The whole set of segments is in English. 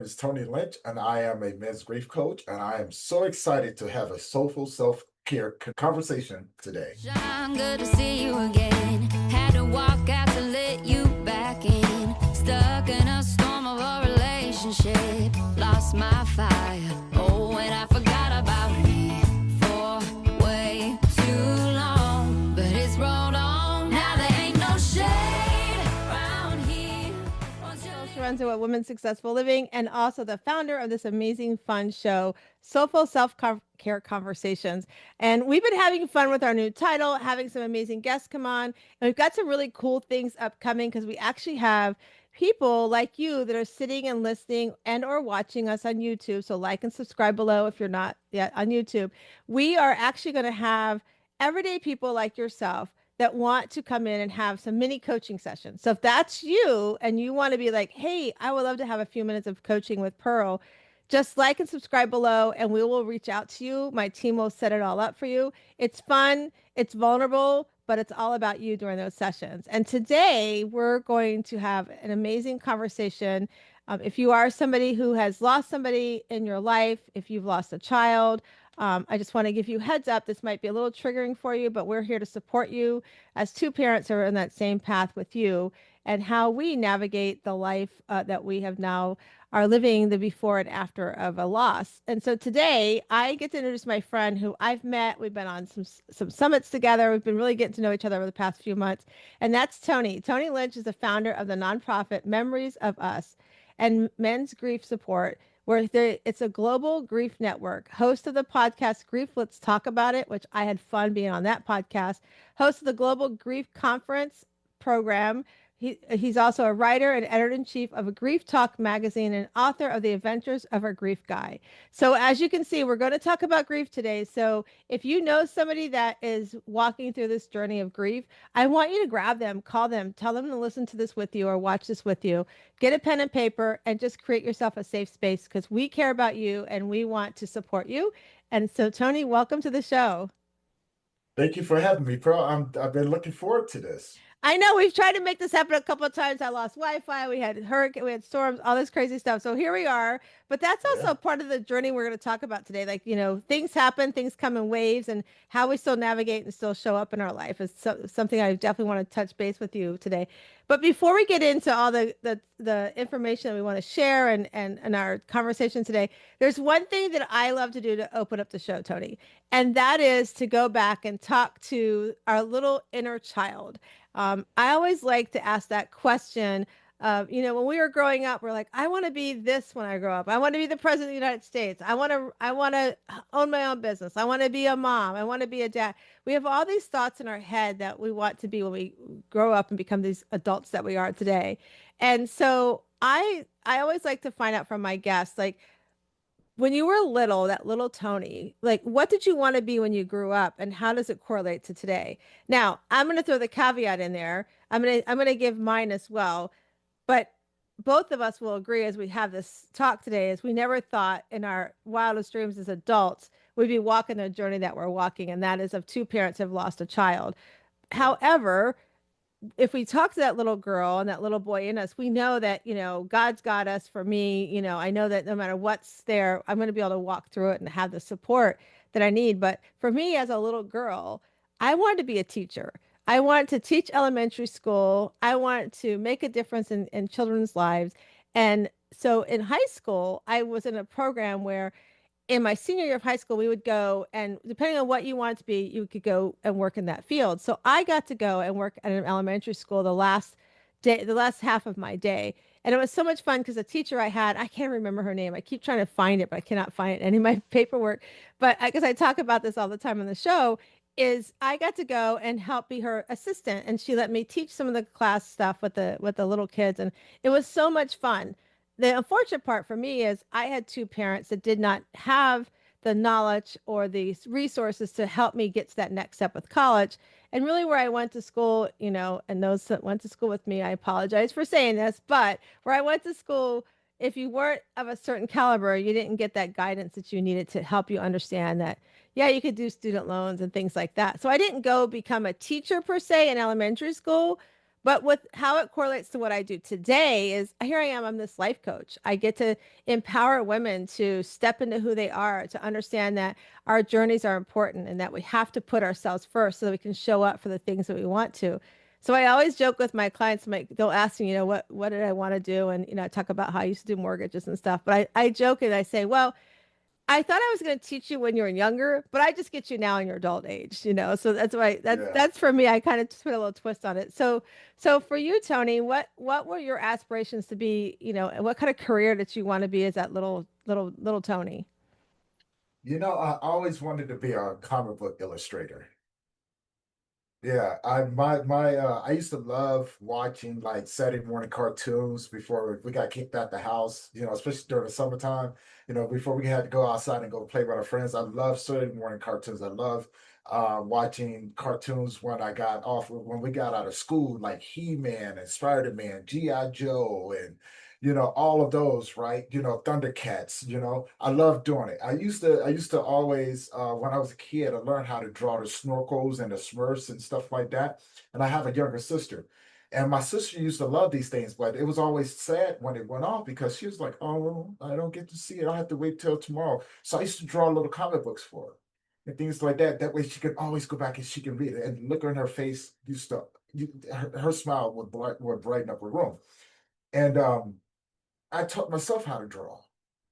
It's Tony Lynch, and I am a men's grief coach, and I am so excited to have a soulful self-care conversation today. Sean, good to see you again. Had to walk out to let you back in. Stuck in a storm of a relationship. Lost my fire. Oh, and I forgot about me for way too long. But it's rolled on. Now there ain't no shade around here. Pearl Chiarenza with Women Successful Living, and also the founder of this amazing fun show, Soulful Self-Care Conversations. And we've been having fun with our new title, having some amazing guests come on. And we've got some really cool things upcoming because we actually have people like you that are sitting and listening and or watching us on YouTube. So like and subscribe below if you're not yet on YouTube. We are actually going to have everyday people like yourself that want to come in and have some mini coaching sessions. So if that's you and you want to be like, hey, I would love to have a few minutes of coaching with Pearl, just like and subscribe below and we will reach out to you. My team will set it all up for you. It's fun, it's vulnerable, but it's all about you during those sessions. And today we're going to have an amazing conversation. If you are somebody who has lost somebody in your life, if you've lost a child, I just want to give you heads up. This might be a little triggering for you, but we're here to support you as two parents who are in that same path with you and how we navigate the life that we have now are living the before and after of a loss. And so today I get to introduce my friend who I've met. We've been on some summits together. We've been really getting to know each other over the past few months. And that's Tony. Tony Lynch is the founder of the nonprofit Memories of Us and Men's Grief Support, where it's a global grief network. Host of the podcast Grief Let's Talk About It, which I had fun being on that podcast. Host of the Global Grief Conference program. He's also a writer and editor-in-chief of a Grief Talk magazine and author of The Adventures of Our Grief Guy. So as you can see, we're going to talk about grief today. So if you know somebody that is walking through this journey of grief, I want you to grab them, call them, tell them to listen to this with you or watch this with you. Get a pen and paper and just create yourself a safe space because we care about you and we want to support you. And so, Tony, welcome to the show. Thank you for having me, Pearl. I've been looking forward to this. I know we've tried to make this happen a couple of times. I lost Wi-Fi. We had hurricane, we had storms, all this crazy stuff. So here we are. But that's also Yeah. part of the journey we're going to talk about today. Like, things happen, things come in waves, and how we still navigate and still show up in our life is something I definitely want to touch base with you today. But before we get into all the information that we want to share and our conversation today, there's one thing that I love to do to open up the show, Tony, and that is to go back and talk to our little inner child. I always like to ask that question of, when we were growing up, we're like, I want to be this when I grow up. I want to be the president of the United States. I want to own my own business. I want to be a mom. I want to be a dad. We have all these thoughts in our head that we want to be when we grow up and become these adults that we are today. And so I always like to find out from my guests, like, when you were little, that little Tony, like what did you want to be when you grew up and how does it correlate to today? Now, I'm going to throw the caveat in there. I'm going to give mine as well. But both of us will agree as we have this talk today is we never thought in our wildest dreams as adults we'd be walking the journey that we're walking, and that is of two parents who have lost a child. However, if we talk to that little girl and that little boy in us, we know that, God's got us. For me, I know that no matter what's there, I'm going to be able to walk through it and have the support that I need. But for me as a little girl, I wanted to be a teacher. I wanted to teach elementary school. I wanted to make a difference in children's lives. And so in high school, I was in a program where in my senior year of high school, we would go and depending on what you wanted to be, you could go and work in that field. So I got to go and work at an elementary school the last day, the last half of my day. And it was so much fun because the teacher I had, I can't remember her name. I keep trying to find it, but I cannot find it in any of my paperwork. But because I talk about this all the time on the show, is I got to go and help be her assistant. And she let me teach some of the class stuff with the little kids. And it was so much fun. The unfortunate part for me is I had two parents that did not have the knowledge or the resources to help me get to that next step with college. And really where I went to school, and those that went to school with me, I apologize for saying this, but where I went to school, if you weren't of a certain caliber, you didn't get that guidance that you needed to help you understand that, yeah, you could do student loans and things like that. So I didn't go become a teacher per se in elementary school, But with how it correlates to what I do today is here I am, I'm this life coach. I get to empower women to step into who they are, to understand that our journeys are important and that we have to put ourselves first so that we can show up for the things that we want to. So I always joke with my clients, they'll ask me, what did I want to do? And, I talk about how I used to do mortgages and stuff. But I joke and I say, well, I thought I was going to teach you when you were younger, but I just get you now in your adult age. So that's why Yeah. that's for me. I kind of just put a little twist on it. So for you, Tony, what were your aspirations to be, and what kind of career did you want to be as that little Tony? I always wanted to be a comic book illustrator. Yeah, I used to love watching like Saturday morning cartoons before we got kicked out the house, especially during the summertime, before we had to go outside and go play with our friends. I love Saturday morning cartoons. I love watching cartoons when we got out of school, like He-Man and Spider-Man, G.I. Joe, and all of those, right? Thundercats, I love doing it. I used to always, when I was a kid, I learned how to draw the snorkels and the Smurfs and stuff like that. And I have a younger sister. And my sister used to love these things, but it was always sad when it went off because she was like, "Oh, I don't get to see it. I have to wait till tomorrow." So I used to draw little comic books for her and things like that. That way she could always go back and she can read it. And look on her face her smile would brighten up her room. And I taught myself how to draw.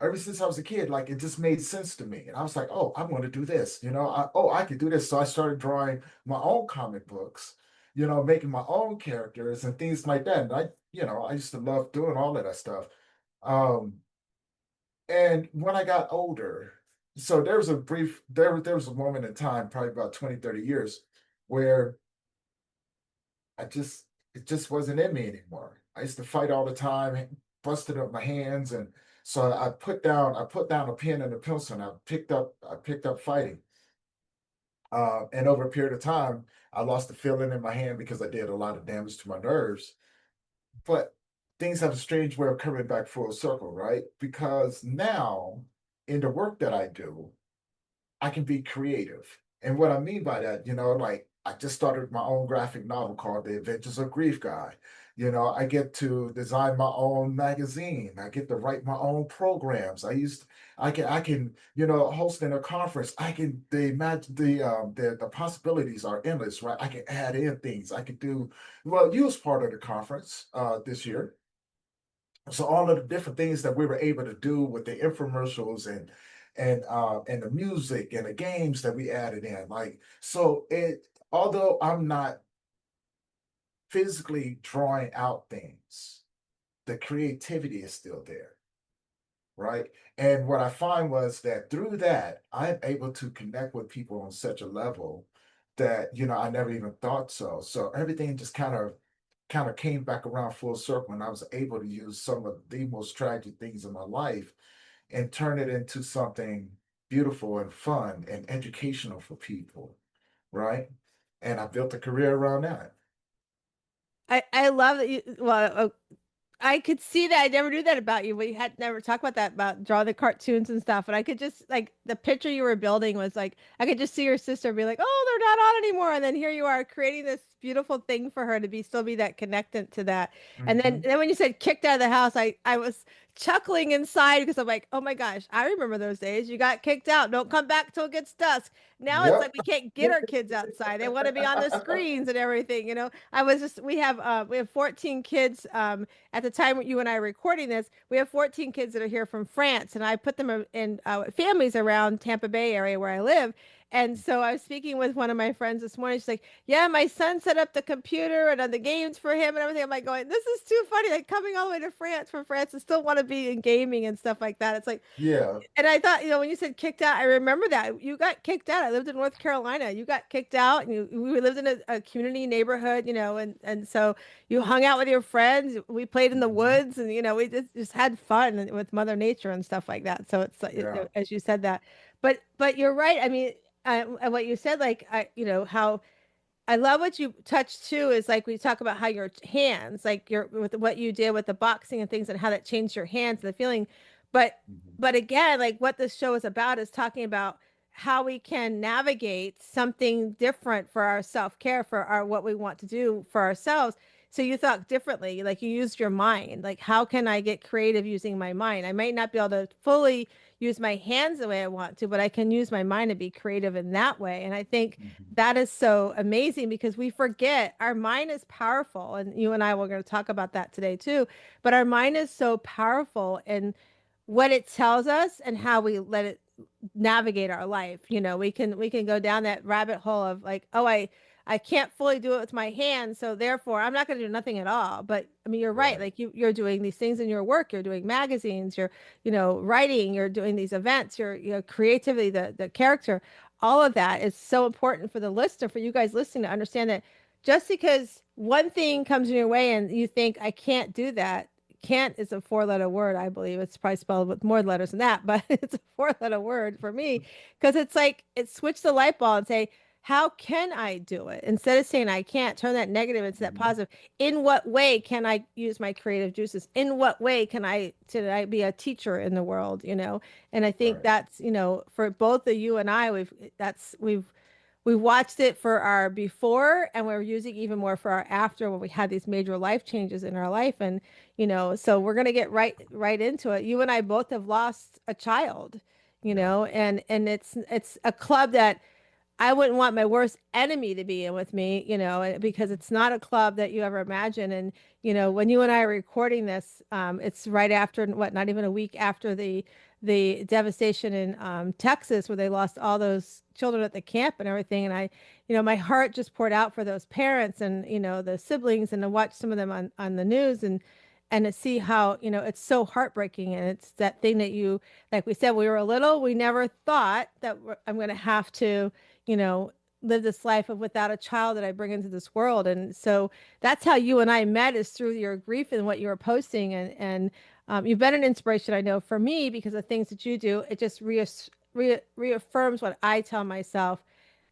Ever since I was a kid, like it just made sense to me. And I was like, oh, I want to do this. I could do this. So I started drawing my own comic books, making my own characters and things like that. And I used to love doing all of that stuff. Um, and when I got older, so there was a moment in time, probably about 20, 30 years, where it just wasn't in me anymore. I used to fight all the time, busted up my hands, and so I put down a pen and a pencil, and I picked up fighting. And over a period of time, I lost the feeling in my hand because I did a lot of damage to my nerves. But things have a strange way of coming back full circle, right? Because now, in the work that I do, I can be creative. And what I mean by that, like I just started my own graphic novel called The Adventures of Grief Guy. I get to design my own magazine. I get to write my own programs. I can, hosting a conference. I can the imagine the possibilities are endless, right? I can add in things. I could do well, you was part of the conference this year. So all of the different things that we were able to do with the infomercials and the music and the games that we added in, like so it although I'm not physically drawing out things, the creativity is still there, right? And what I find was that through that I'm able to connect with people on such a level that I never even thought so everything just kind of came back around full circle, and I was able to use some of the most tragic things in my life and turn it into something beautiful and fun and educational for people, right? And I built a career around that. I love that I could see that. I never knew that about you. We had never talked about that, about drawing the cartoons and stuff. And I could just like the picture you were building was like, I could just see your sister be like, oh, they're not on anymore. And then here you are creating this beautiful thing for her to still be that connected to that. And then, Hmm. then when you said kicked out of the house, I was chuckling inside because I'm like, oh my gosh, I remember those days. You got kicked out. Don't come back till it gets dusk. Now it's Yep. like we can't get our kids outside. They want to be on the screens and everything. We have 14 kids. At the time you and I are recording this, we have 14 kids that are here from France, and I put them in families around Tampa Bay area where I live. And so I was speaking with one of my friends this morning. She's like, "Yeah, my son set up the computer and the games for him and everything." I'm like, going, "This is too funny! Like coming all the way to France from France and still want to be in gaming and stuff like that." It's like, Yeah. and I thought, when you said kicked out, I remember that you got kicked out. I lived in North Carolina. You got kicked out, and we lived in a community neighborhood, and so you hung out with your friends. We played in the Hmm. woods, and we just had fun with Mother Nature and stuff like that. So it's like, Yeah. as you said that, but you're right. I mean, and what you said, like how I love what you touched too is like we talk about how your hands, like your with what you did with the boxing and things and how that changed your hands and the feeling. But Hmm. but again, like what this show is about is talking about how we can navigate something different for our self-care, for our what we want to do for ourselves. So you thought differently, like you used your mind. Like, how can I get creative using my mind? I might not be able to fully use my hands the way I want to, but I can use my mind to be creative in that way. And I think Mhm. that is so amazing because we forget our mind is powerful. And you and I were going to talk about that today too. But our mind is so powerful in what it tells us and how we let it navigate our life. We can go down that rabbit hole of like, oh, I can't fully do it with my hands, so therefore I'm not going to do nothing at all. But I mean, you're right. Right. Like you're doing these things in your work, you're doing magazines, you're, writing, you're doing these events, creativity, the character, all of that is so important for the listener, for you guys listening, to understand that just because one thing comes in your way and you think I can't do that. Can't is a four-letter word, I believe. It's probably spelled with more letters than that, but it's a four-letter word for me because it's like it switched the light bulb and say, how can I do it? Instead of saying I can't, turn that negative into that Mhm. positive. In what way can I use my creative juices? In what way can I be a teacher in the world? And I think Right. that's, for both of you and I, we've watched it for our before, and we're using even more for our after when we had these major life changes in our life. And, so we're gonna get right into it. You and I both have lost a child, Yeah. and it's a club that I wouldn't want my worst enemy to be in with me, because it's not a club that you ever imagine. And, when you and I are recording this, it's right after what, not even a week after the devastation in Texas, where they lost all those children at the camp and everything. And my heart just poured out for those parents and, the siblings, and to watch some of them on the news, and to see how, it's so heartbreaking. And it's that thing that like we said, we were little, we never thought that I'm going to have to, you know, live this life of without a child that I bring into this world. And so that's how you and I met, is through your grief and what you were posting. And you've been an inspiration, I know, for me, because of things that you do. It just reaffirms what I tell myself.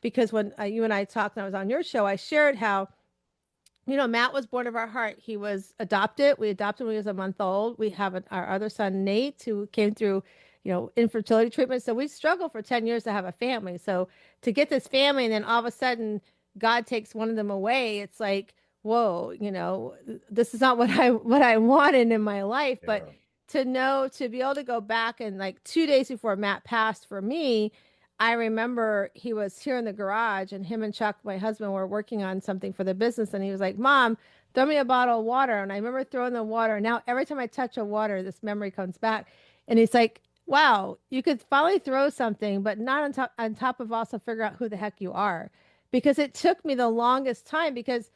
Because when you and I talked and I was on your show, I shared how, Matt was born of our heart. He was adopted. We adopted when he was a month old. We have our other son, Nate, who came through, infertility treatment. So we struggled for 10 years to have a family. So to get this family, and then all of a sudden God takes one of them away, it's like, whoa, this is not what I wanted in my life. But Yeah. to be able to go back, and like 2 days before Matt passed for me, I remember he was here in the garage, and him and Chuck, my husband, were working on something for the business. And he was like, Mom, throw me a bottle of water. And I remember throwing the water. Now, every time I touch a water, this memory comes back. And he's like, wow, you could finally throw something, but not on top of also figure out who the heck you are. Because it took me the longest time, because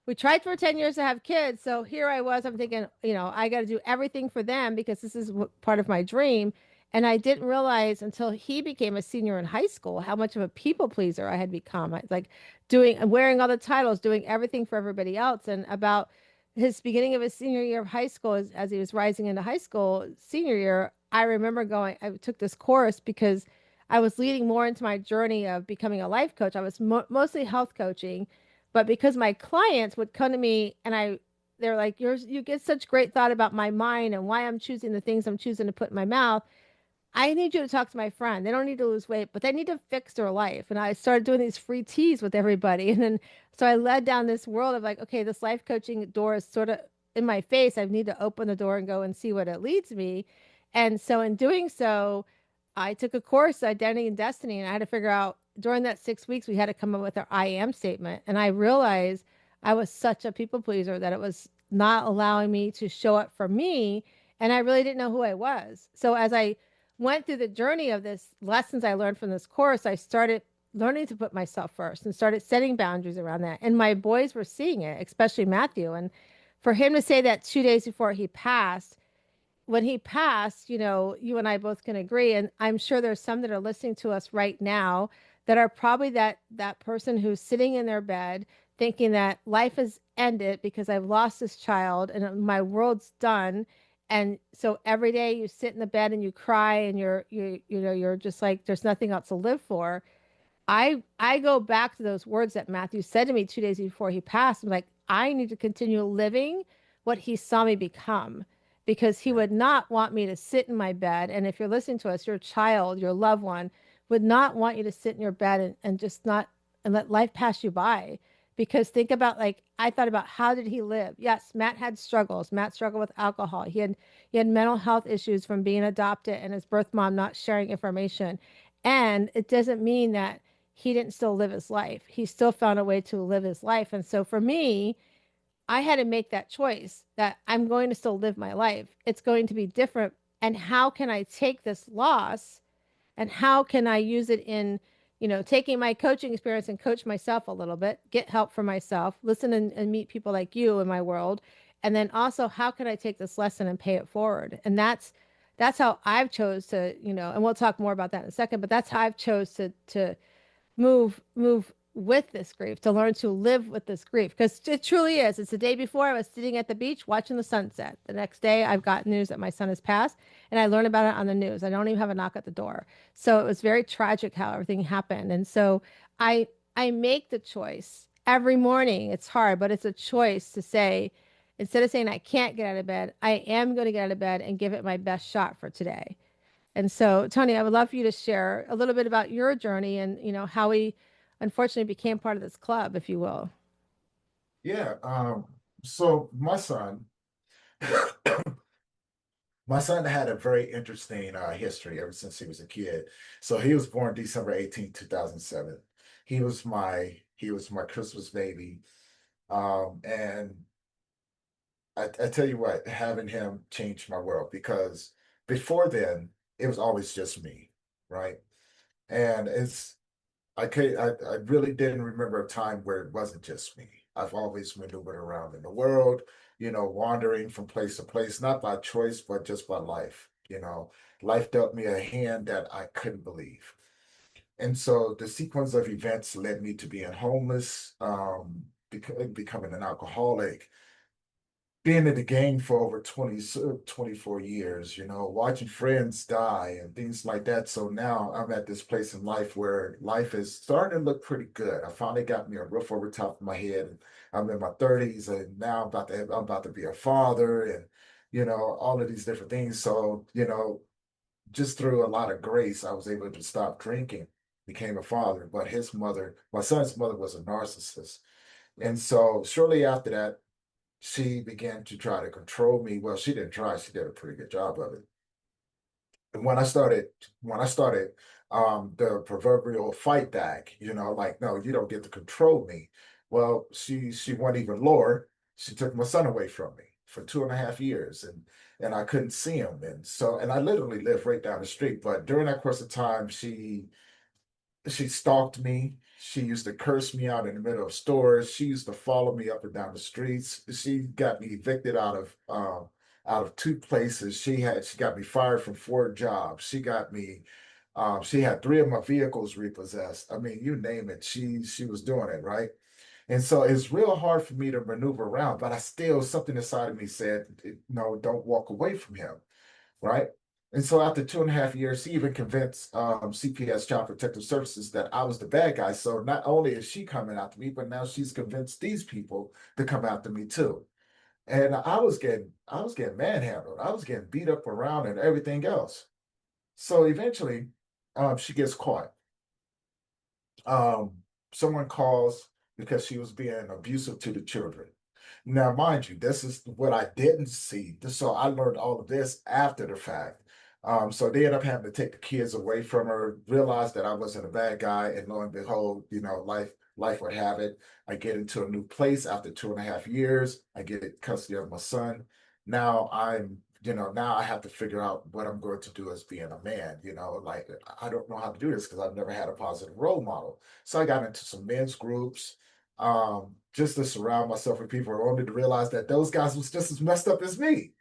we tried for 10 years to have kids. So here I was, I'm thinking, I got to do everything for them because this is part of my dream. And I didn't realize until he became a senior in high school how much of a people pleaser I had become. I, like wearing all the titles, doing everything for everybody else. And about his beginning of his senior year of high school, as he was rising into high school, senior year, I remember I took this course because I was leading more into my journey of becoming a life coach. I was mostly health coaching, but because my clients would come to me and they're like, you get such great thought about my mind and why I'm choosing the things I'm choosing to put in my mouth. I need you to talk to my friend. They don't need to lose weight, but they need to fix their life. And I started doing these free teas with everybody. And then, so I led down this world of like, okay, this life coaching door is sort of in my face. I need to open the door and go and see what it leads me. And so in doing so, I took a course, Identity and Destiny, and I had to figure out during that 6 weeks, we had to come up with our I am statement. And I realized I was such a people pleaser that it was not allowing me to show up for me. And I really didn't know who I was. So as I went through the journey of this lessons I learned from this course, I started learning to put myself first and started setting boundaries around that. And my boys were seeing it, especially Matthew. And for him to say that 2 days before he passed, when he passed, you and I both can agree, and I'm sure there's some that are listening to us right now that are probably that person who's sitting in their bed thinking that life has ended because I've lost this child and my world's done. And so every day you sit in the bed and you cry and you're just like there's nothing else to live for. I go back to those words that Matthew said to me 2 days before he passed. I'm like, I need to continue living what he saw me become, because he Yeah. would not want me to sit in my bed. And if you're listening to us, your child, your loved one would not want you to sit in your bed and just not and let life pass you by, Because think about, like, I thought about, how did he live? Yes, Matt had struggles. Matt struggled with alcohol. He had mental health issues from being adopted and his birth mom not sharing information. And it doesn't mean that he didn't still live his life. He still found a way to live his life. And so for me, I had to make that choice that I'm going to still live my life. It's going to be different. And how can I take this loss and how can I use it in, taking my coaching experience and coach myself a little bit, get help for myself, listen and meet people like you in my world. And then also, how can I take this lesson and pay it forward? And that's how I've chose to, and we'll talk more about that in a second, but that's how I've chose to move with this grief, to learn to live with this grief, because it truly is. It's the day before I was sitting at the beach watching the sunset. The next day I've got news that my son has passed, and I learned about it on the news. I don't even have a knock at the door. So it was very tragic how everything happened. And so i I make the choice every morning. It's hard, but it's a choice to say, instead of saying I can't get out of bed, I am going to get out of bed and give it my best shot for today. And so, Tony, I would love for you to share a little bit about your journey and, how we unfortunately became part of this club, if you will. Yeah. So my son had a very interesting history ever since he was a kid. So he was born December 18th, 2007. He was my Christmas baby. And I tell you what, having him changed my world because before then it was always just me, right? And I really didn't remember a time where it wasn't just me. I've always maneuvered around in the world, wandering from place to place, not by choice, but just by life. Life dealt me a hand that I couldn't believe. And so the sequence of events led me to being homeless, becoming an alcoholic, being in the game for over 24 years, watching friends die and things like that. So now I'm at this place in life where life is starting to look pretty good. I finally got me a roof over top of my head. And I'm in my 30s and now I'm about to be a father and, all of these different things. So, just through a lot of grace, I was able to stop drinking, became a father. But my son's mother was a narcissist. And so shortly after that, she began to try to control me. Well, she didn't try, she did a pretty good job of it. And when I started the proverbial fight back, like, no, you don't get to control me. Well, she went even lower. She took my son away from me for 2.5 years and I couldn't see him. And I literally lived right down the street. But during that course of time, she stalked me. She used to curse me out in the middle of stores. She used to follow me up and down the streets. She got me evicted out of two places. She got me fired from 4 jobs. She had 3 of my vehicles repossessed. I mean, you name it. She was doing it, right? And so it's real hard for me to maneuver around, but something inside of me said, no, don't walk away from him, right? And so after 2.5 years, he even convinced CPS, Child Protective Services, that I was the bad guy. So not only is she coming after me, but now she's convinced these people to come after me too. And I was getting manhandled. I was getting beat up around and everything else. So eventually, she gets caught. Um, Someone calls because she was being abusive to the children. Now, mind you, this is what I didn't see. So I learned all of this after the fact. So they ended up having to take the kids away from her, realized that I wasn't a bad guy, and lo and behold, life would have it. I get into a new place after 2.5 years. I get custody of my son. Now I have to figure out what I'm going to do as being a man. Like I don't know how to do this because I've never had a positive role model. So I got into some men's groups, just to surround myself with people, only to realize that those guys was just as messed up as me.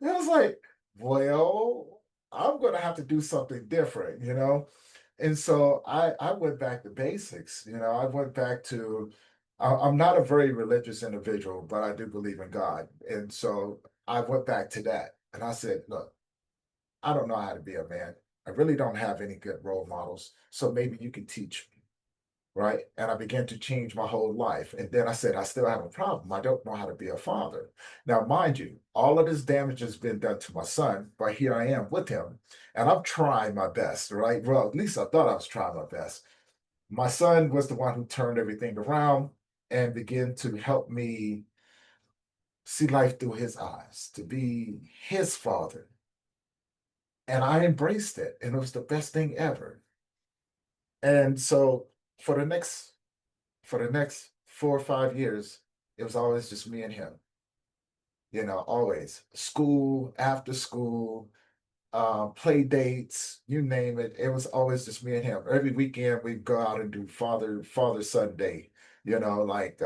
And I was like, well, I'm going to have to do something different. And so I went back to basics. I went back to, I'm not a very religious individual, but I do believe in God. And so I went back to that. And I said, look, I don't know how to be a man. I really don't have any good role models. So maybe you can teach me, right? And I began to change my whole life. And then I said, I still have a problem. I don't know how to be a father. Now, mind you, all of this damage has been done to my son, but here I am with him. And I'm trying my best, right? Well, at least I thought I was trying my best. My son was the one who turned everything around. and begin to help me see life through his eyes, to be his father. And I embraced it, and it was the best thing ever. And so for the next for the next 4 or 5 years, it was always just me and him. Always school, after school, play dates, you name it. It was always just me and him. Every weekend we'd go out and do father son day. Like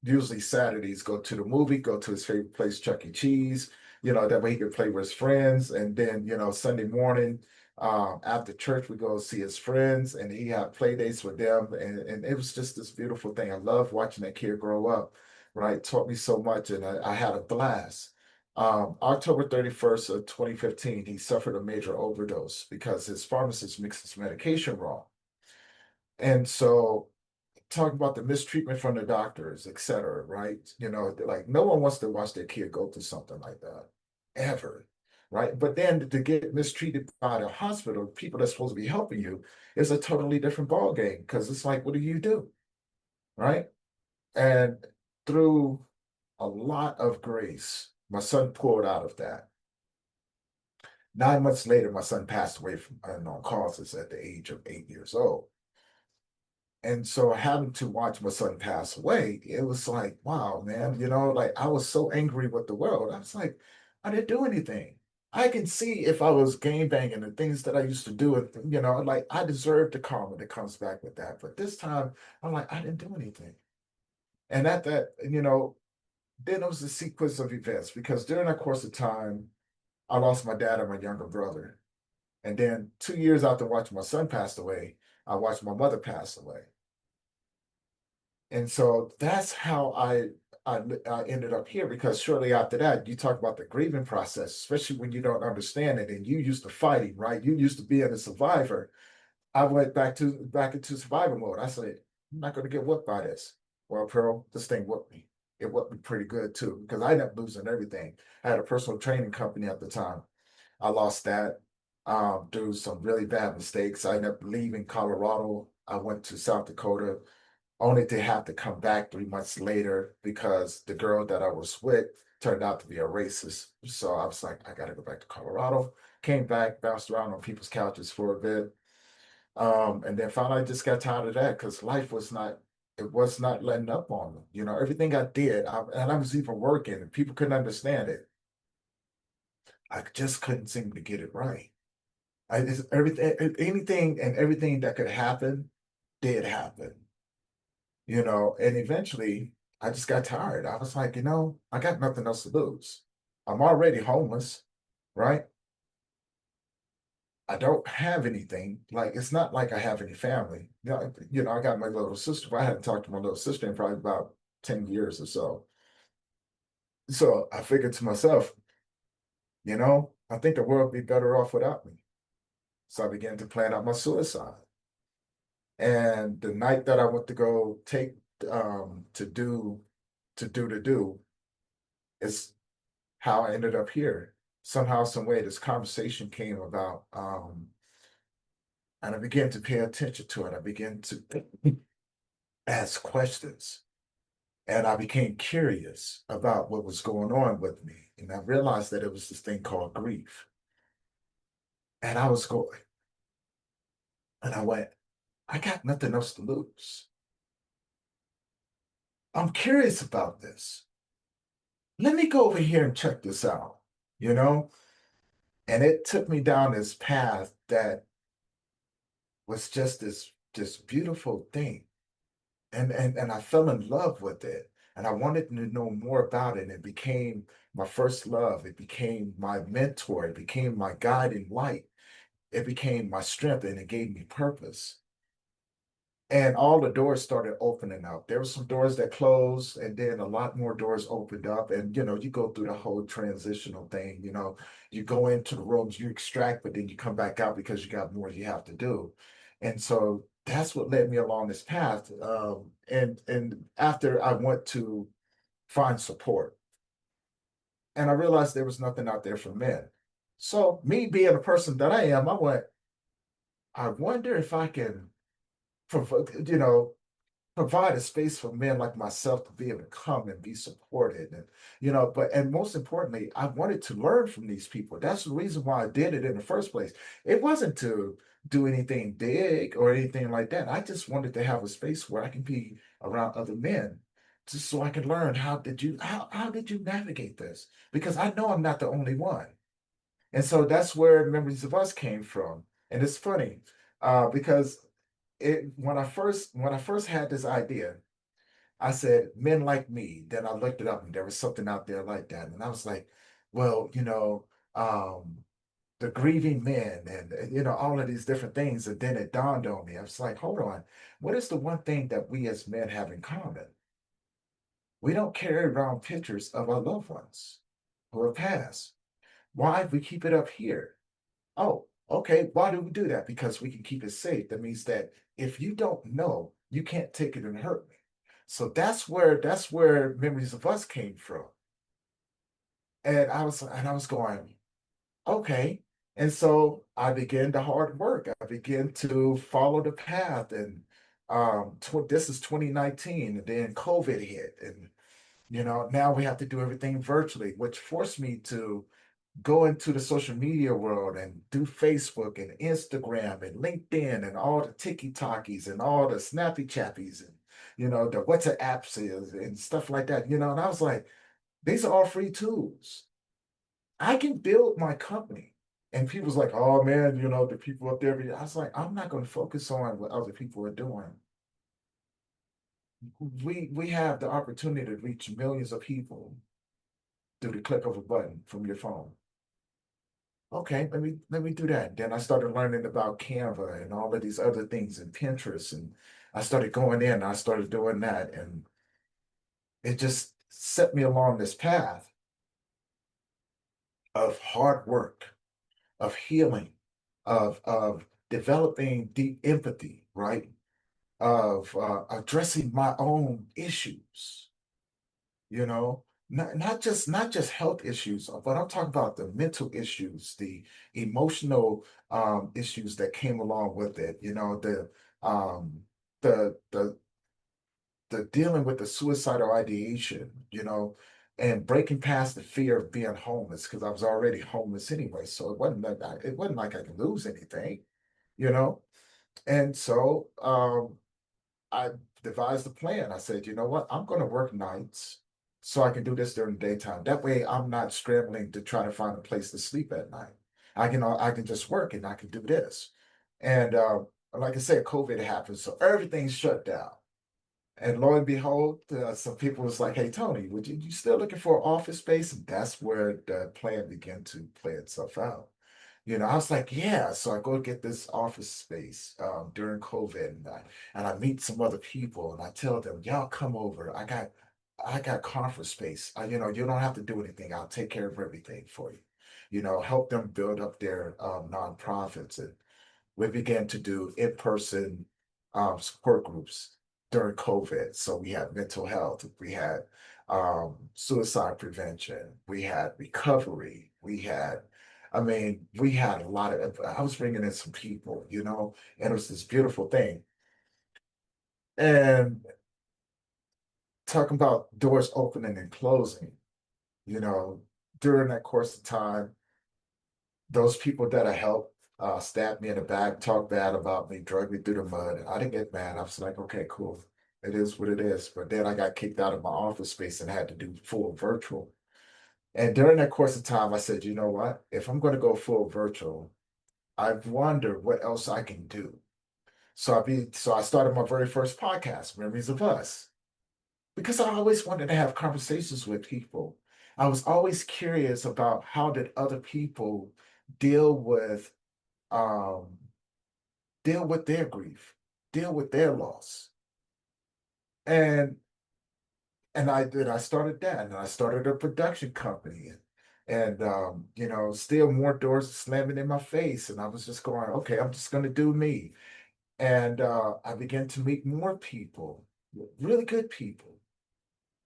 usually Saturdays, go to the movie, go to his favorite place, Chuck E. Cheese. That way he could play with his friends. And then Sunday morning, after church, we go see his friends, and he had play dates with them, and it was just this beautiful thing. I love watching that kid grow up. Right, taught me so much, and I had a blast. October 31st of 2015, he suffered a major overdose because his pharmacist mixed his medication wrong. And so, talking about the mistreatment from the doctors, et cetera, right? Like no one wants to watch their kid go through something like that, ever, right? But then to get mistreated by the hospital, people that's supposed to be helping you, is a totally different ball game, because it's like, what do? Right? And through a lot of grace, my son pulled out of that. 9 months later, my son passed away from unknown causes at the age of 8 years old. And so having to watch my son pass away, it was like, wow, man, like I was so angry with the world. I was like, I didn't do anything. I can see if I was game banging the things that I used to do, and like I deserve the karma that comes back with that. But this time, I'm like, I didn't do anything. And at that, then it was a sequence of events, because during that course of time, I lost my dad and my younger brother. And then 2 years after watching my son pass away, I watched my mother pass away. And so that's how I ended up here, because shortly after that, you talk about the grieving process, especially when you don't understand it and you used to fighting, right? You used to being a survivor. I went back into survival mode. I said, I'm not going to get whooped by this. Well, Pearl, this thing whooped me. It whooped me pretty good too, because I ended up losing everything. I had a personal training company at the time. I lost that due to some really bad mistakes. I ended up leaving Colorado. I went to South Dakota, only to have to come back 3 months later because the girl that I was with turned out to be a racist. So I was like, I got to go back to Colorado. Came back, bounced around on people's couches for a bit. And then finally I just got tired of that, because life was not, it was not letting up on me. Everything I did, and I was even working, and people couldn't understand it. I just couldn't seem to get it right. I just everything, anything and everything that could happen did happen. And eventually I just got tired. I was like, I got nothing else to lose. I'm already homeless, right? I don't have anything. Like, it's not like I have any family. I got my little sister. I hadn't talked to my little sister in probably about 10 years or so. So I figured to myself, I think the world would be better off without me. So I began to plan out my suicide. And the night that I went to go take to do is how I ended up here. Somehow, some way, this conversation came about, and I began to pay attention to it. I began to ask questions, and I became curious about what was going on with me. And I realized that it was this thing called grief. And I was going, and I went, I got nothing else to lose. I'm curious about this. Let me go over here and check this out, you know? And it took me down this path that was just this beautiful thing. And I fell in love with it. And I wanted to know more about it. And it became my first love. It became my mentor. It became my guiding light. It became my strength, and it gave me purpose. And all the doors started opening up. There were some doors that closed, and then a lot more doors opened up. And you go through the whole transitional thing. You go into the rooms, you extract, but then you come back out because you got more you have to do. And so that's what led me along this path. And after I went to find support, and I realized there was nothing out there for men. So me being the person that I am, I went, I wonder if I can provoke, provide a space for men like myself to be able to come and be supported. And, but, and most importantly, I wanted to learn from these people. That's the reason why I did it in the first place. It wasn't to do anything big or anything like that. I just wanted to have a space where I can be around other men, just so I can learn how did you navigate this? Because I know I'm not the only one. And so that's where Memories of Us came from. And it's funny, because it when I first had this idea, I said men like me. Then I looked it up, and there was something out there like that, and I was like, well, um, the grieving men, and all of these different things. And then it dawned on me. I was like, hold on, what is the one thing that we as men have in common? We don't carry around pictures of our loved ones who have passed. Why? We keep it up here. Oh, okay. Why do we do that? Because we can keep it safe. That means that if you don't know, you can't take it and hurt me. So that's where Memories of Us came from. And I was going, okay. And so I began the hard work. I began to follow the path. And this is 2019, and then COVID hit. And now we have to do everything virtually, which forced me to go into the social media world and do Facebook and Instagram and LinkedIn and all the TikTokies and all the Snappy Chappies and the WhatsApp apps and stuff like that. And I was like, these are all free tools. I can build my company. And people's like, oh man, the people up there. I was like, I'm not going to focus on what other people are doing. We have the opportunity to reach millions of people through the click of a button from your phone. Okay, let me do that. Then I started learning about Canva and all of these other things and Pinterest, and I started going in. I started doing that, and it just set me along this path of hard work, of healing, of developing deep empathy, right? Of addressing my own issues, you know not just health issues, but I'm talking about the mental issues, the emotional issues that came along with it, um the the dealing with the suicidal ideation, and breaking past the fear of being homeless, because I was already homeless anyway, so it wasn't like I could lose anything, you know and so I devised a plan. I said, you know what? I'm going to work nights so I can do this during the daytime. That way, I'm not scrambling to try to find a place to sleep at night. I can just work and I can do this. And like I said, COVID happened, so everything's shut down. And lo and behold, some people was like, "Hey, Tony, would you still looking for office space?" And that's where the plan began to play itself out. I was like, yeah. So I go get this office space during COVID, and I meet some other people, and I tell them, y'all come over. I got conference space. You don't have to do anything. I'll take care of everything for you. Help them build up their nonprofits, and we began to do in-person support groups during COVID. So we had mental health, we had suicide prevention, we had recovery, we had a lot of, I was bringing in some people, and it was this beautiful thing. And talking about doors opening and closing, you know, during that course of time, those people that I helped stabbed me in the back, talked bad about me, drug me through the mud. I didn't get mad. I was like, okay, cool. It is what it is. But then I got kicked out of my office space and had to do full virtual. And during that course of time, I said, you know what? If I'm going to go full virtual, I wonder what else I can do. So I started my very first podcast, Memories of Us, because I always wanted to have conversations with people. I was always curious about how did other people deal with um, deal with their grief, deal with their loss. And I started that, and I started a production company, and still more doors slamming in my face, and I was just going, okay, I'm just going to do me. And I began to meet more people, really good people.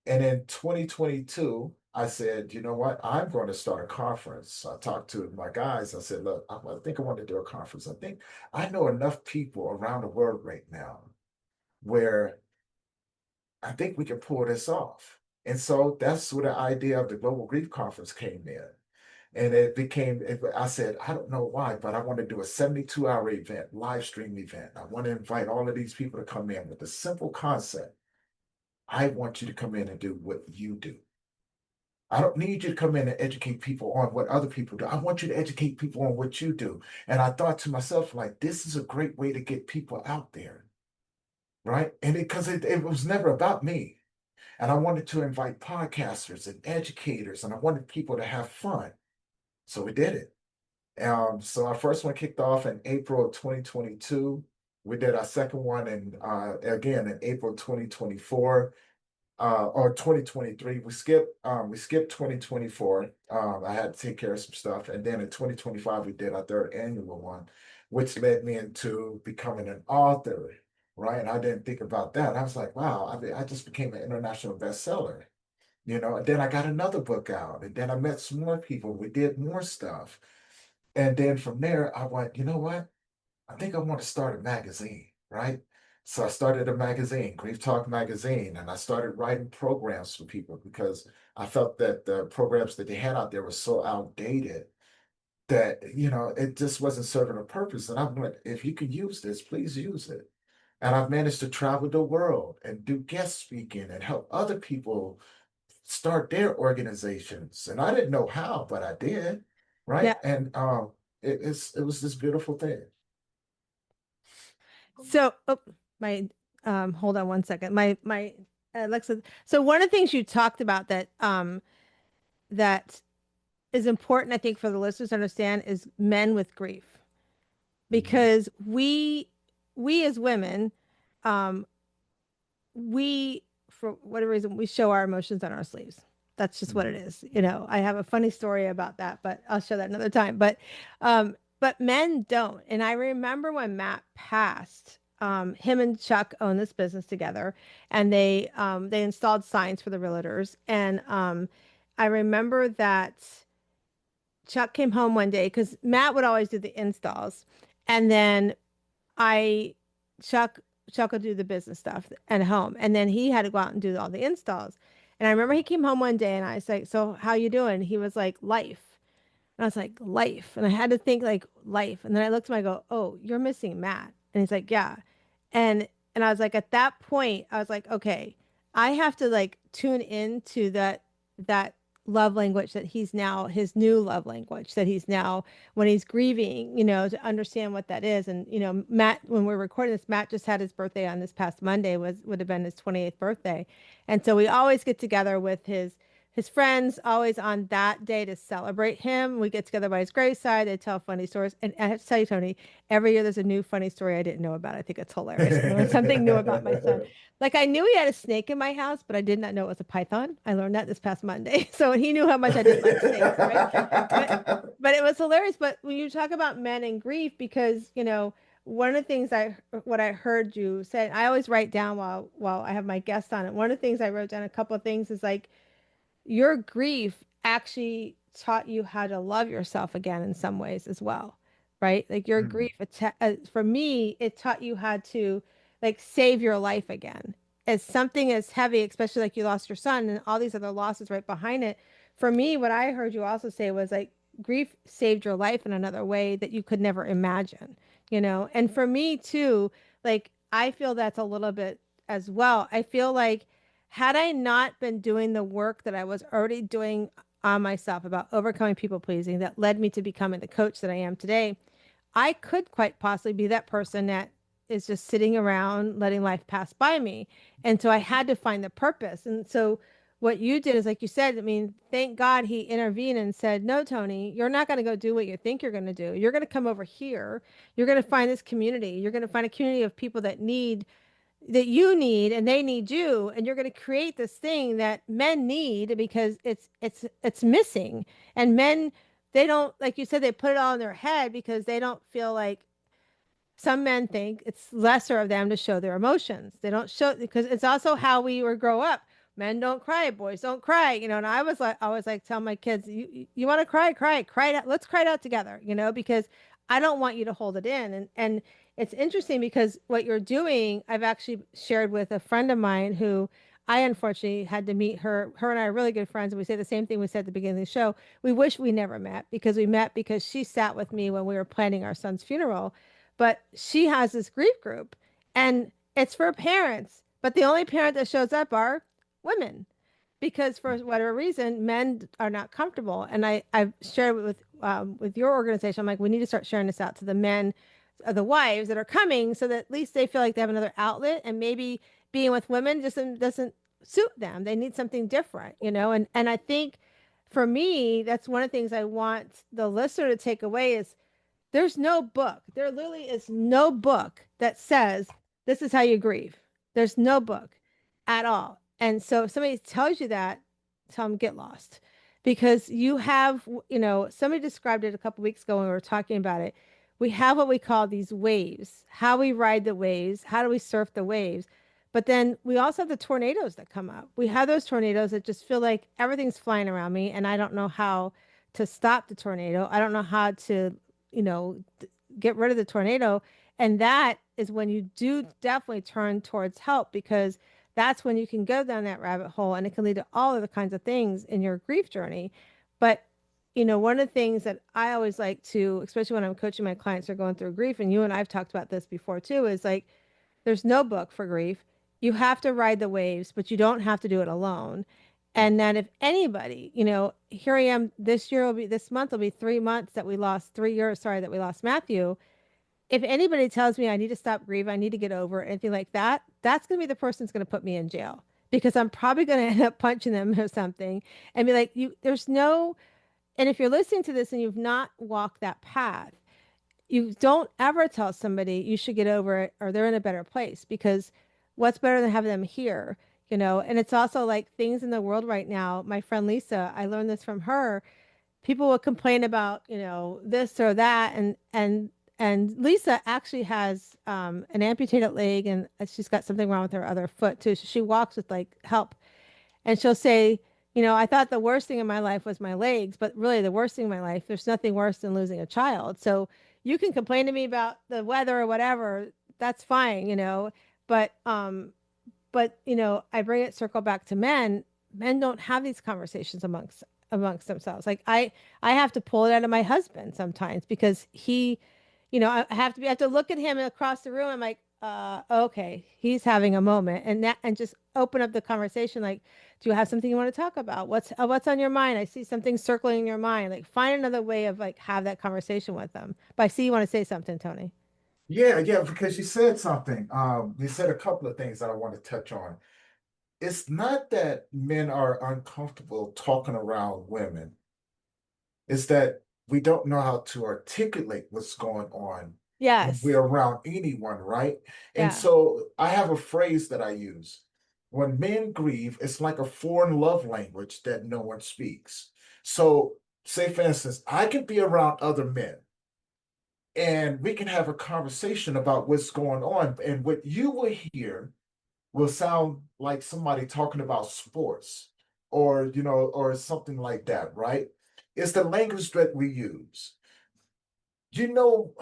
And in 2022, I said, you know what? I'm going to start a conference. I talked to my guys. I said, look, I think I want to do a conference. I think I know enough people around the world right now where I think we can pull this off. And so that's where the idea of the Global Grief Conference came in. And it became, I said, I don't know why, but I want to do a 72-hour event, live stream event. I want to invite all of these people to come in with a simple concept. I want you to come in and do what you do. I don't need you to come in and educate people on what other people do. I want you to educate people on what you do. And I thought to myself, like, this is a great way to get people out there, right? And because it was never about me. And I wanted to invite podcasters and educators, and I wanted people to have fun. So we did it. So our first one kicked off in April of 2022. We did our second one again in April 2024, or 2023. We skipped 2024. I had to take care of some stuff. And then in 2025, we did our third annual one, which led me into becoming an author, right? And I didn't think about that. I was like, wow, I just became an international bestseller. And then I got another book out, and then I met some more people. We did more stuff. And then from there, I went, you know what? I think I want to start a magazine, right? So I started a magazine, Grief Talk Magazine, and I started writing programs for people because I felt that the programs that they had out there were so outdated that, it just wasn't serving a purpose. And I went, if you can use this, please use it. And I've managed to travel the world and do guest speaking and help other people start their organizations. And I didn't know how, but I did, right? Yeah. And it was this beautiful thing. So, oh, my hold on one second. My Alexa. So one of the things you talked about that is important, I think, for the listeners to understand is men with grief, Mhm. because we as women, um, we for whatever reason we show our emotions on our sleeves. That's just what it Mhm. is. I have a funny story about that, but I'll share that another time. But men don't. And I remember when Matt passed, him and Chuck own this business together, and they installed signs for the realtors. And I remember that Chuck came home one day because Matt would always do the installs, and then I Chuck Chuck would do the business stuff at home, and then he had to go out and do all the installs. And I remember he came home one day, and I was like, "So how you doing?" He was like, "Life." And I was like, "Life," and I had to think like life. And then I looked at him, I go, "Oh, you're missing Matt." And he's like, "Yeah," and I was like, at that point, I was like, "Okay, I have to like tune into that love language that he's now his new love language that he's now when he's grieving, to understand what that is." And Matt, when we're recording this, Matt just had his birthday on this past Monday, would have been his 28th birthday. And so we always get together with his friends always on that day to celebrate him. We get together by his graveside. They tell funny stories. And I have to tell you, Tony, every year there's a new funny story I didn't know about. I think it's hilarious. I learned something new about my son. Like I knew he had a snake in my house, but I did not know it was a python. I learned that this past Monday. So he knew how much I didn't like snakes, right? But but it was hilarious. But when you talk about men and grief, because one of the things what I heard you say, I always write down while I have my guest on it. One of the things I wrote down, a couple of things, is like your grief actually taught you how to love yourself again in some ways as well, right? Like your Mm. grief, for me, it taught you how to like save your life again. As something as heavy, especially like you lost your son and all these other losses right behind it. For me, what I heard you also say was like grief saved your life in another way that you could never imagine. And for me too, like I feel that's a little bit as well. I feel like had I not been doing the work that I was already doing on myself about overcoming people pleasing that led me to becoming the coach that I am today, I could quite possibly be that person that is just sitting around letting life pass by me. And so I had to find the purpose. And so what you did is, like you said, I mean, thank God he intervened and said, "No, Tony, you're not going to go do what you think you're going to do. You're going to come over here. You're going to find this community. You're going to find a community of people that you need and they need you, and you're going to create this thing that men need because it's missing." And men, they don't, like you said, they put it all in their head because they don't feel like, some men think it's lesser of them to show their emotions. They don't show because it's also how we were grow up. Men don't cry, boys don't cry. And I was like, tell my kids, you want to cry it out. Let's cry it out together, because I don't want you to hold it in. And it's interesting because what you're doing, I've actually shared with a friend of mine who I unfortunately had to meet her. Her and I are really good friends, and we say the same thing we said at the beginning of the show. We wish we never met, because we met because she sat with me when we were planning our son's funeral. But she has this grief group, and it's for parents, but the only parent that shows up are women, because for whatever reason men are not comfortable. And I've shared with your organization. I'm like, we need to start sharing this out to the men, the wives that are coming, so that at least they feel like they have another outlet. And maybe being with women just doesn't suit them. They need something different, and I think for me, that's one of the things I want the listener to take away is there's no book. There literally is no book that says this is how you grieve. There's no book at all. And so if somebody tells you that, tell them get lost, because you have, somebody described it a couple weeks ago when we were talking about it. We have what we call these waves, how we ride the waves, how do we surf the waves? But then we also have the tornadoes that come up. We have those tornadoes that just feel like everything's flying around me, and I don't know how to stop the tornado. I don't know how to get rid of the tornado. And that is when you do definitely turn towards help, because that's when you can go down that rabbit hole, and it can lead to all other kinds of things in your grief journey. But one of the things that I always like to, especially when I'm coaching my clients who are going through grief, and you and I've talked about this before too, is like there's no book for grief. You have to ride the waves, but you don't have to do it alone. And that if anybody, here I am, this month will be 3 months that we lost, 3 years, sorry, that we lost Matthew. If anybody tells me I need to stop grieving, I need to get over it, anything like that, that's going to be the person that's going to put me in jail, because I'm probably going to end up punching them or something and be like, there's no, and if you're listening to this and you've not walked that path, you don't ever tell somebody you should get over it or they're in a better place, because what's better than having them here, And it's also like things in the world right now. My friend Lisa, I learned this from her. People will complain about, this or that. And Lisa actually has an amputated leg, and she's got something wrong with her other foot too. So she walks with like help. And she'll say, I thought the worst thing in my life was my legs, but really the worst thing in my life, there's nothing worse than losing a child. So you can complain to me about the weather or whatever, that's fine, but I bring it circle back to men. Men don't have these conversations amongst themselves. Like I have to pull it out of my husband sometimes, because he, I have to look at him across the room. I'm like, okay, he's having a moment, and just open up the conversation. Like, do you have something you want to talk about? What's on your mind? I see something circling in your mind. Like, find another way of like have that conversation with them. But I see you want to say something, Tony. Yeah, yeah, because you said something. You said a couple of things that I want to touch on. It's not that men are uncomfortable talking around women. It's that we don't know how to articulate what's going on when Yes. we're around anyone, right? And Yeah. so I have a phrase that I use. When men grieve, it's like a foreign love language that no one speaks. So, say for instance, I can be around other men and we can have a conversation about what's going on. And what you will hear will sound like somebody talking about sports or, or something like that, right? It's the language that we use. You know,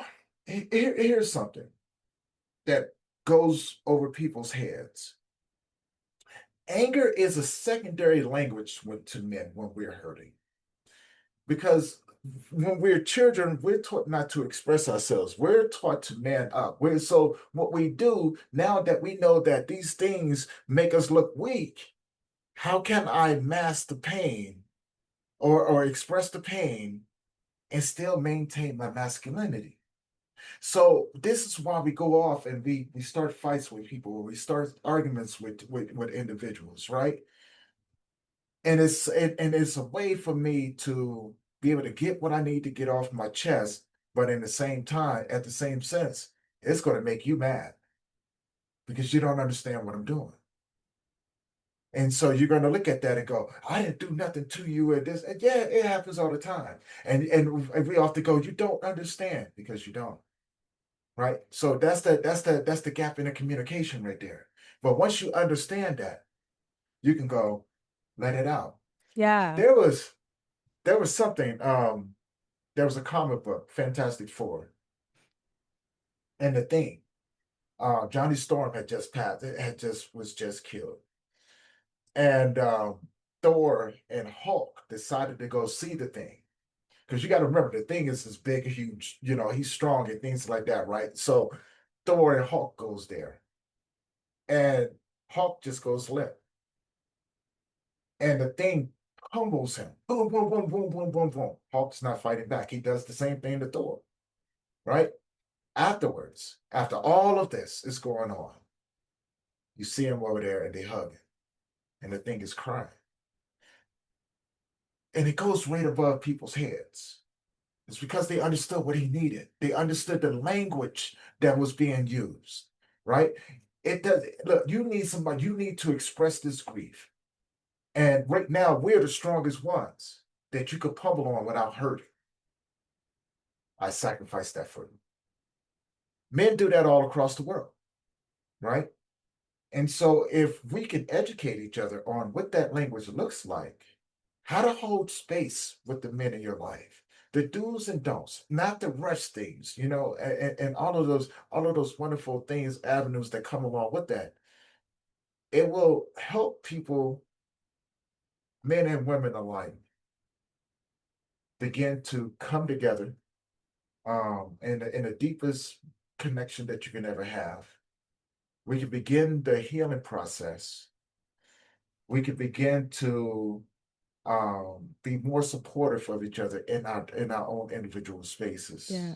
here's something that goes over people's heads. Anger is a secondary language to men when we're hurting. Because when we're children, we're taught not to express ourselves. We're taught to man up. So what we do now that we know that these things make us look weak, how can I mask the pain or express the pain and still maintain my masculinity? So this is why we go off and we start fights with people, or we start arguments with individuals, right? And it's a way for me to be able to get what I need to get off my chest, but in the same time, at the same sense, it's going to make you mad because you don't understand what I'm doing. And so you're going to look at that and go, I didn't do nothing to you at this. And yeah, it happens all the time. And we often go, you don't understand because you don't. Right. So that's the gap in the communication right there. But once you understand that, you can go, let it out. Yeah. There was there was something, there was a comic book, Fantastic Four, and the thing, Johnny Storm had just passed, it had just was just killed. And Thor and Hulk decided to go see the thing. Because you got to remember, the thing is this big, huge, he's strong and things like that, right? So Thor and Hulk goes there. And Hulk just goes limp. And the thing pummels him. Boom, boom, boom, boom, boom, boom, boom. Hulk's not fighting back. He does the same thing to Thor, right? Afterwards, after all of this is going on, you see him over there and they hug him. And the thing is crying. And it goes right above people's heads. It's because they understood what he needed. They understood the language that was being used, right? It does. Look, you need somebody, you need to express this grief. And right now, we're the strongest ones that you could pummel on without hurting. I sacrificed that for you. Men do that all across the world, right? And so if we can educate each other on what that language looks like, how to hold space with the men in your life, the do's and don'ts, not to rush things, and all of those wonderful things, avenues that come along with that, it will help people, men and women alike, begin to come together in the deepest connection that you can ever have. We can begin the healing process. We can begin to be more supportive of each other in our own individual spaces. Yeah.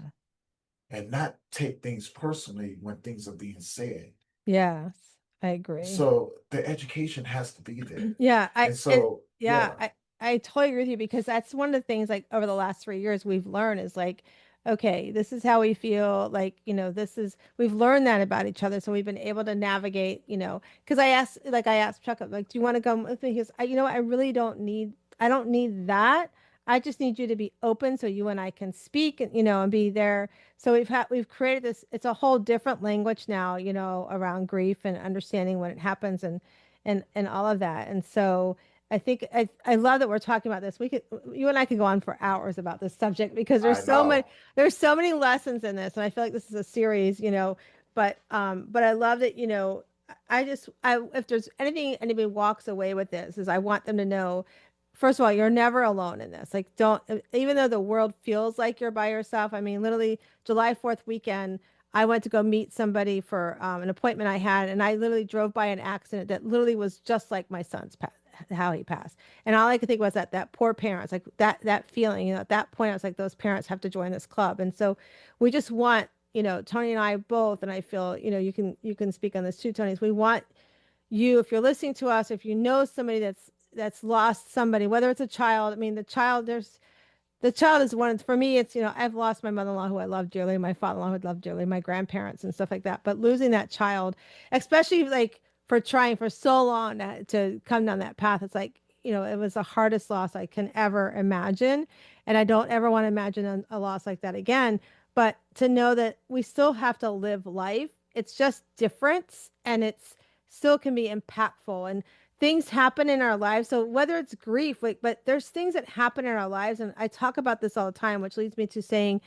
And not take things personally when things are being said. Yes, I agree. So the education has to be there. Yeah, And so, yeah, I totally agree with you because that's one of the things like over the last 3 years we've learned is like, okay, this is how we feel. Like, we've learned that about each other. So we've been able to navigate, because I asked Chuck, like, do you want to come with me? Because I really I don't need that. I just need you to be open so you and I can speak and, and be there. So we've created this, it's a whole different language now, around grief and understanding when it happens and all of that. And so I think I love that we're talking about this. You and I could go on for hours about this subject because I know. there's so many lessons in this. And I feel like this is a series, but I love that, if there's anything anybody walks away with this is I want them to know, first of all, you're never alone in this. Like, don't, even though the world feels like you're by yourself. I mean, literally July 4th weekend, I went to go meet somebody for an appointment I had, and I literally drove by an accident that literally was just like my son's how he passed. And all I could think was that poor parents, like that feeling, at that point, I was like, those parents have to join this club. And so we just want, Tony and I both, and I feel, you can speak on this too, Tony. We want you, if you're listening to us, if you know somebody that's lost somebody, whether it's a child. I mean, the child is one, for me, it's, I've lost my mother-in-law who I love dearly, my father-in-law who I love dearly, my grandparents and stuff like that. But losing that child, especially like for trying for so long to come down that path, it's like, it was the hardest loss I can ever imagine. And I don't ever want to imagine a loss like that again. But to know that we still have to live life, it's just different and it's still can be impactful. And things happen in our lives. So whether it's grief, like, but there's things that happen in our lives, and I talk about this all the time, which leads me to saying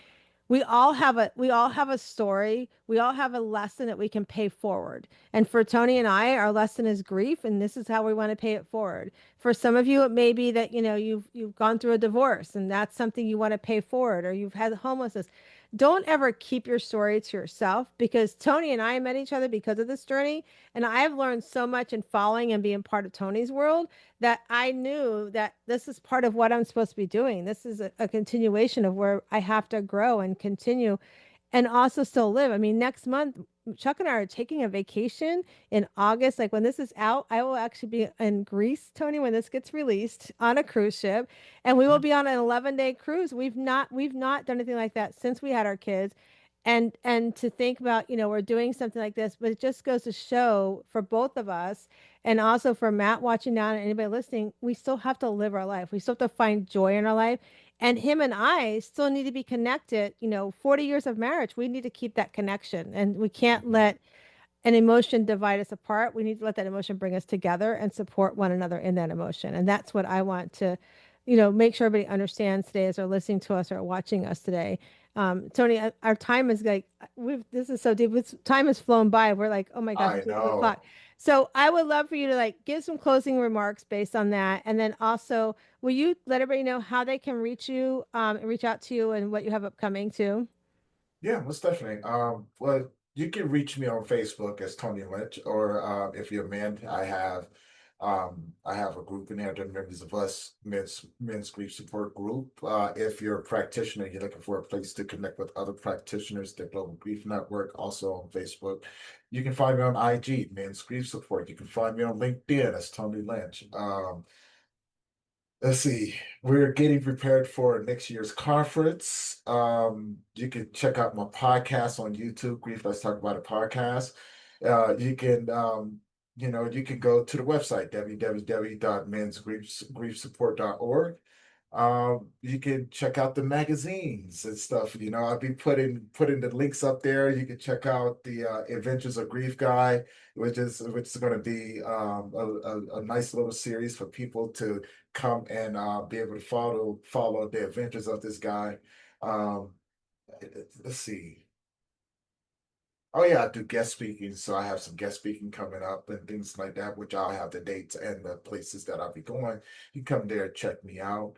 we all have a story. We all have a lesson that we can pay forward. And for Tony and I, our lesson is grief, and this is how we want to pay it forward. For some of you, it may be that you've gone through a divorce, and that's something you want to pay forward, or you've had homelessness. Don't ever keep your story to yourself because Tony and I met each other because of this journey. And I've learned so much in following and being part of Tony's world that I knew that this is part of what I'm supposed to be doing. This is a continuation of where I have to grow and continue and also still live. I mean, next month, Chuck and I are taking a vacation in August. Like when this is out, I will actually be in Greece, Tony, when this gets released on a cruise ship, and we will be on an 11-day cruise. We've not done anything like that since we had our kids. And to think about, we're doing something like this, but it just goes to show for both of us and also for Matt watching down and anybody listening, we still have to live our life. We still have to find joy in our life. And him and I still need to be connected. 40 years of marriage, we need to keep that connection. And we can't let an emotion divide us apart. We need to let that emotion bring us together and support one another in that emotion. And that's what I want to, make sure everybody understands today as they're listening to us or watching us today. Tony, our time is like, this is so deep. Time has flown by. We're like, oh my gosh, I it's 2 know. o'clock. So I would love for you to like give some closing remarks based on that. And then also, will you let everybody know how they can reach you, and reach out to you and what you have upcoming too? Yeah, most definitely. Well, you can reach me on Facebook as Tony Lynch, or if you're a man, I have a group in there, the members of us, men's grief support group. If you're a practitioner, you're looking for a place to connect with other practitioners, the Global Grief Network, also on Facebook. You can find me on IG, Men's Grief Support. You can find me on LinkedIn as Tony Lynch. Let's see. We're getting prepared for next year's conference. You can check out my podcast on YouTube, Grief Let's Talk About a Podcast. You can you can go to the website, www.mensgriefsupport.org. You can check out the magazines and stuff. I'll be putting the links up there. You can check out the Adventures of Grief Guy, which is going to be a nice little series for people to come and be able to follow the adventures of this guy. Um, let's see. Oh yeah, I do guest speaking, so I have some guest speaking coming up and things like that, which I'll have the dates and the places that I'll be going. You come there, check me out,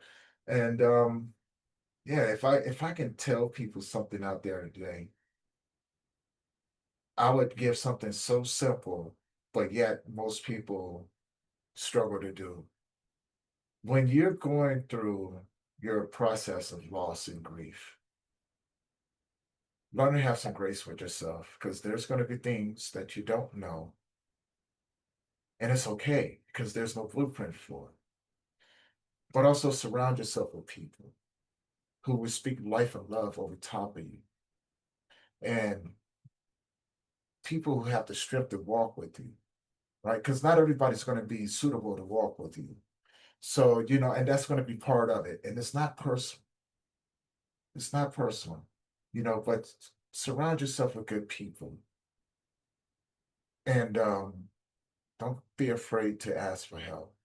and yeah, if I can tell people something out there today, I would give something so simple, but yet most people struggle to do. When you're going through your process of loss and grief, learn to have some grace with yourself because there's going to be things that you don't know. And it's okay because there's no blueprint for it. But also surround yourself with people who will speak life and love over top of you. And people who have the strength to walk with you, right? Because not everybody's going to be suitable to walk with you. So, and that's going to be part of it. And it's not personal. It's not personal, but surround yourself with good people. And don't be afraid to ask for help.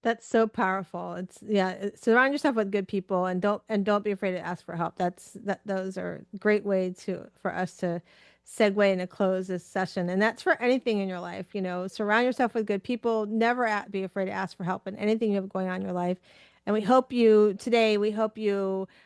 That's so powerful. It's yeah, surround yourself with good people and don't be afraid to ask for help. Those are great way to for us to segue and to close this session. And that's for anything in your life, surround yourself with good people. Never be afraid to ask for help in anything you have going on in your life. And we hope you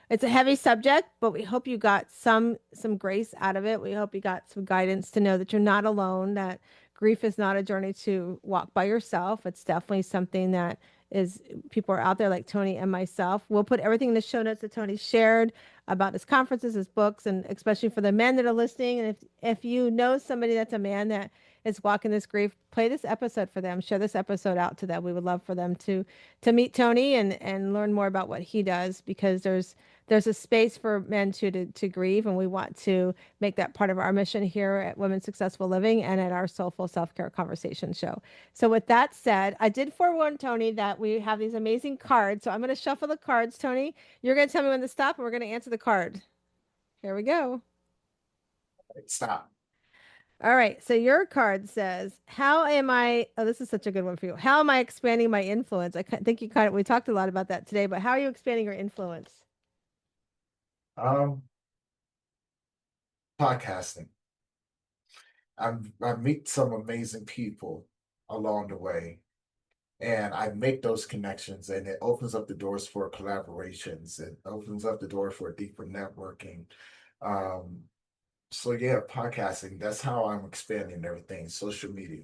it's a heavy subject, but we hope you got some grace out of it. We hope you got some guidance to know that you're not alone, that grief is not a journey to walk by yourself. It's definitely something that is people are out there like Tony and myself. We'll put everything in the show notes that Tony shared about his conferences, his books, and especially for the men that are listening. And if you know somebody that's a man that is walking this grief, play this episode for them. Share this episode out to them. We would love for them to meet Tony and learn more about what he does because there's a space for men to grieve, and we want to make that part of our mission here at Women Successful Living and at our Soulful Self-Care Conversation show. So with that said, I did forewarn Tony that we have these amazing cards. So I'm going to shuffle the cards, Tony. You're going to tell me when to stop, and we're going to answer the card. Here we go. Stop. All right. So your card says, "How am I?" Oh, this is such a good one for you. How am I expanding my influence? Think we talked a lot about that today, but how are you expanding your influence? Um, Podcasting. I meet some amazing people along the way, and I make those connections, and it opens up the doors for collaborations. It opens up the door for deeper networking. Um, so yeah, podcasting, that's how I'm expanding everything, social media.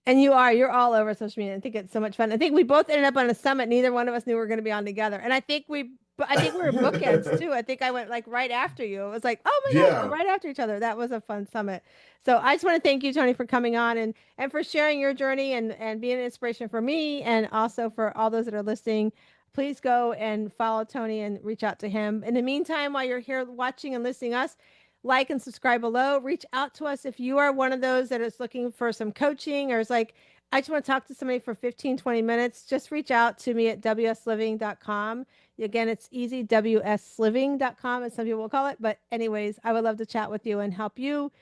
And you're all over social media. I think it's so much fun. I think we both ended up on a summit. Neither one of us knew we were going to be on together. And I think we were bookends too. I think I went like right after you. It was like, oh my gosh, we're Yeah, right after each other. That was a fun summit. So I just want to thank you, Tony, for coming on and for sharing your journey and being an inspiration for me and also for all those that are listening. Please go and follow Tony and reach out to him. In the meantime, while you're here watching and listening us, like and subscribe below. Reach out to us if you are one of those that is looking for some coaching or is like, I just want to talk to somebody for 15, 20 minutes. Just reach out to me at wsliving.com. Again, it's easy, wsliving.com, as some people will call it. But anyways, I would love to chat with you and help you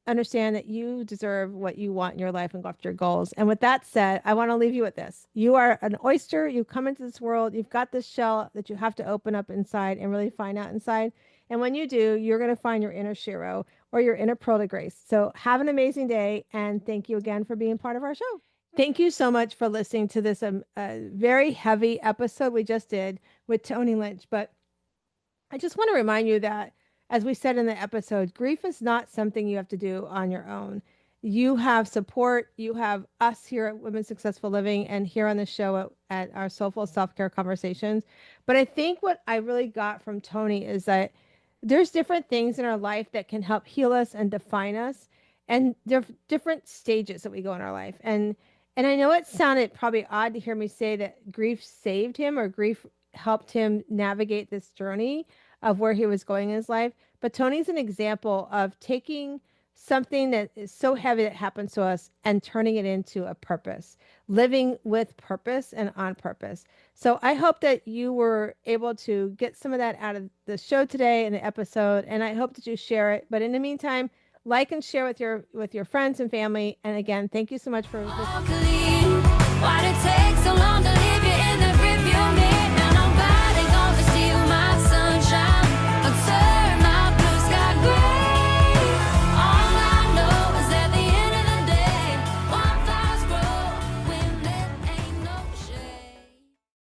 understand that you deserve what you want in your life and go after your goals. And with that said, I want to leave you with this. You are an oyster. You come into this world. You've got this shell that you have to open up inside and really find out inside. And when you do, you're going to find your inner Shiro. or your inner pearl to grace. So have an amazing day. And thank you again for being part of our show. Thank you so much for listening to this very heavy episode we just did with Tony Lynch. But I just want to remind you that, as we said in the episode, grief is not something you have to do on your own. You have support. You have us here at Women Successful Living and here on the show at our Soulful Self-Care Conversations. But I think what I really got from Tony is that there's different things in our life that can help heal us and define us. And there are different stages that we go in our life. And I know it sounded probably odd to hear me say that grief saved him or grief helped him navigate this journey of where he was going in his life. But Tony's an example of taking something that is so heavy that happens to us and turning it into a purpose, living with purpose and on purpose. So I hope that you were able to get some of that out of the show today and the episode, and I hope that you share it. But in the meantime, like and share with your friends and family. And again, thank you so much for listening. Why'd it take so long to